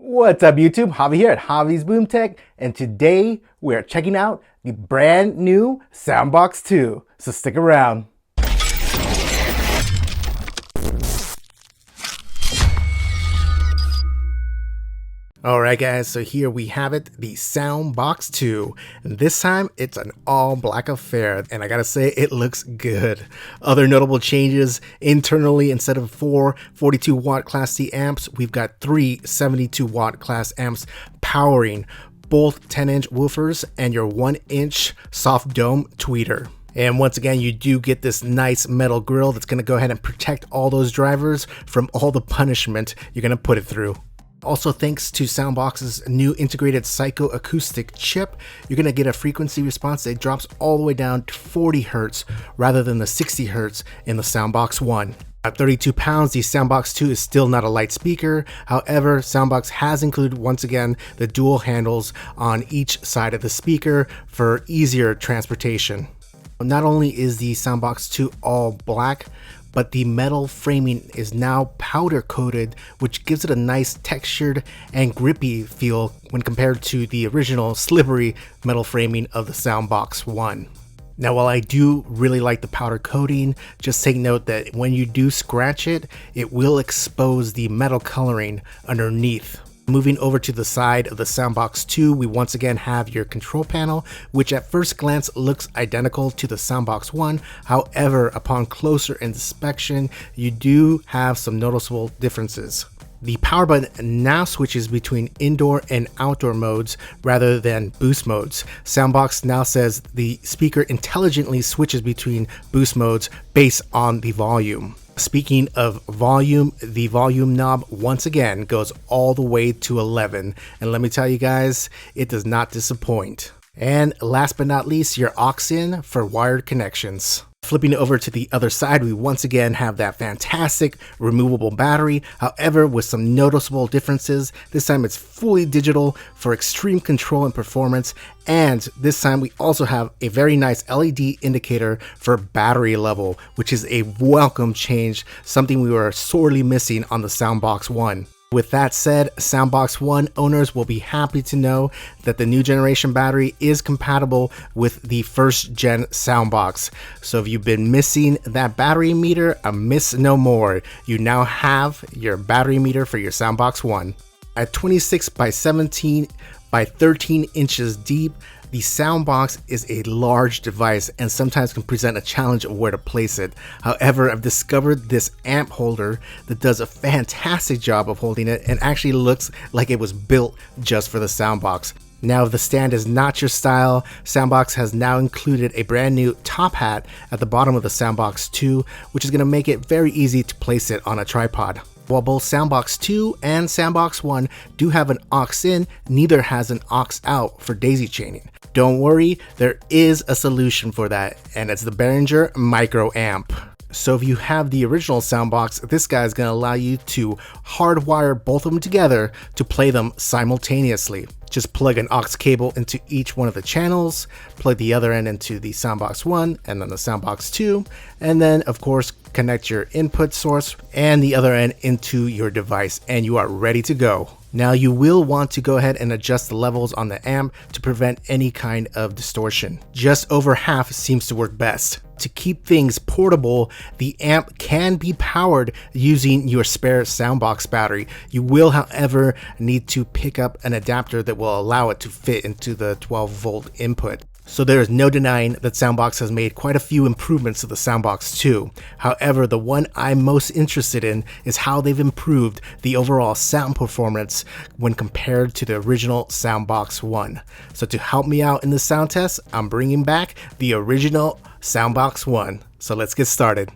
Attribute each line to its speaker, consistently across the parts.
Speaker 1: What's up YouTube? Javi here at Javi's Boom Tech, and today we are checking out the brand new Soundboks 2, so stick around. Alright guys, so here we have it, the Soundboks 2, and this time it's an all black affair, and I gotta say it looks good. Other notable changes: internally, instead of 4 42 watt class C amps, we've got 3 72 watt class amps powering both 10-inch woofers and your 1-inch soft dome tweeter. And once again, you do get this nice metal grill that's going to go ahead and protect all those drivers from all the punishment you're going to put it through. Also, thanks to Soundboks' new integrated psychoacoustic chip, you're going to get a frequency response that drops all the way down to 40 Hz rather than the 60 Hz in the Soundboks 1. At 32 pounds, the Soundboks 2 is still not a light speaker. However, Soundboks has included, once again, the dual handles on each side of the speaker for easier transportation. Not only is the Soundboks 2 all black, but the metal framing is now powder coated, which gives it a nice textured and grippy feel when compared to the original slippery metal framing of the Soundboks 1. Now, while I do really like the powder coating, just take note that when you do scratch it, it will expose the metal coloring underneath. Moving over to the side of the Soundboks 2, we once again have your control panel, which at first glance looks identical to the Soundboks 1. However, upon closer inspection, you do have some noticeable differences. The power button now switches between indoor and outdoor modes rather than boost modes. Soundboks now says the speaker intelligently switches between boost modes based on the volume. Speaking of volume, the volume knob once again goes all the way to 11, and let me tell you guys, it does not disappoint. And last but not least, your aux in for wired connections. Flipping over to the other side, we once again have that fantastic removable battery, however with some noticeable differences. This time it's fully digital for extreme control and performance, and this time we also have a very nice LED indicator for battery level, which is a welcome change, something we were sorely missing on the Soundboks 1. With that said, Soundboks 1 owners will be happy to know that the new generation battery is compatible with the first gen Soundboks. So if you've been missing that battery meter, a miss no more. You now have your battery meter for your Soundboks 1. At 26 by 17 by 13 inches deep, the Soundboks is a large device and sometimes can present a challenge of where to place it. However, I've discovered this amp holder that does a fantastic job of holding it and actually looks like it was built just for the Soundboks. Now, if the stand is not your style, Soundboks has now included a brand new top hat at the bottom of the Soundboks 2, which is going to make it very easy to place it on a tripod. While both Soundboks 2 and Soundboks 1 do have an aux in, neither has an aux out for daisy chaining. Don't worry, there is a solution for that, and it's the Behringer Micro Amp. So if you have the original Soundboks, this guy is going to allow you to hardwire both of them together to play them simultaneously. Just plug an aux cable into each one of the channels, plug the other end into the Soundboks 1 and then the Soundboks 2, and then of course connect your input source and the other end into your device, and you are ready to go. Now, you will want to go ahead and adjust the levels on the amp to prevent any kind of distortion. Just over half seems to work best. To keep things portable, the amp can be powered using your spare Soundboks battery. You will, however, need to pick up an adapter that will allow it to fit into the 12-volt input. So there is no denying that Soundboks has made quite a few improvements to the Soundboks 2. However, the one I'm most interested in is how they've improved the overall sound performance when compared to the original Soundboks 1. So to help me out in the sound test, I'm bringing back the original Soundboks 1. So let's get started.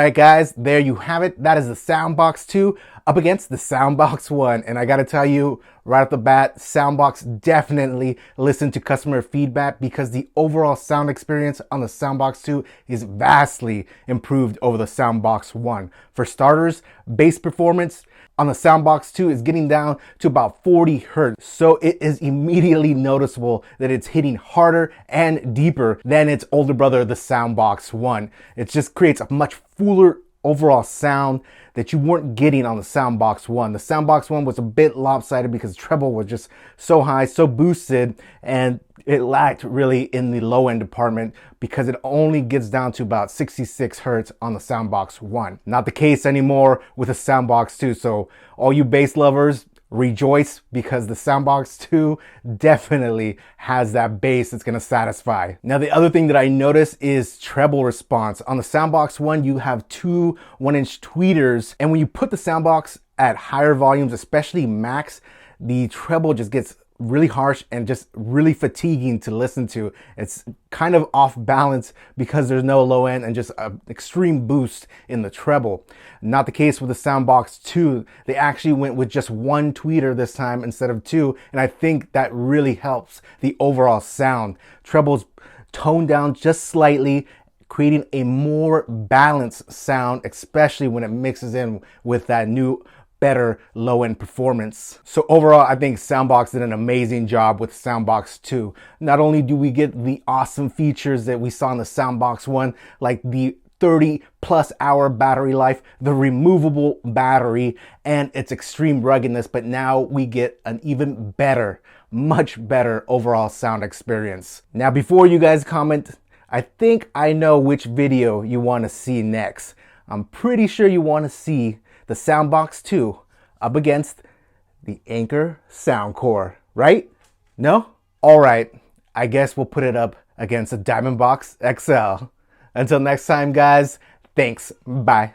Speaker 1: right, guys, there you have it. That is the Soundboks 2 up against the Soundboks 1. And I got to tell you right off the bat, Soundboks definitely listen to customer feedback because the overall sound experience on the Soundboks 2 is vastly improved over the Soundboks 1. For starters, bass performance on the Soundboks 2 is getting down to about 40 hertz. So it is immediately noticeable that it's hitting harder and deeper than its older brother, the Soundboks 1. It just creates a much fuller overall sound that you weren't getting on the Soundboks 1. The Soundboks 1 was a bit lopsided because the treble was just so high, so boosted, and it lacked really in the low end department because it only gets down to about 66 hertz on the Soundboks 1. Not the case anymore with the Soundboks 2. So all you bass lovers, rejoice because the Soundboks 2 definitely has that bass that's going to satisfy. Now, the other thing that I noticed is treble response. On the Soundboks 1, you have two 1-inch tweeters, and when you put the Soundboks at higher volumes, especially max, the treble just gets really harsh and just really fatiguing to listen to. It's kind of off balance because there's no low end and just an extreme boost in the treble. Not the case with the Soundboks 2. They actually went with just one tweeter this time instead of two, and I think that really helps the overall sound. Treble's toned down just slightly, creating a more balanced sound, especially when it mixes in with that new better low-end performance. So overall, I think Soundboks did an amazing job with Soundboks 2. Not only do we get the awesome features that we saw in the Soundboks 1, like the 30+ hour battery life, the removable battery, and its extreme ruggedness, but now we get an even better, much better overall sound experience. Now, before you guys comment, I think I know which video you want to see next. I'm pretty sure you want to see the Soundboks 2 up against the Anker Soundcore, right? No? All right, I guess we'll put it up against the Diamondbox XL. Until next time, guys, thanks, bye.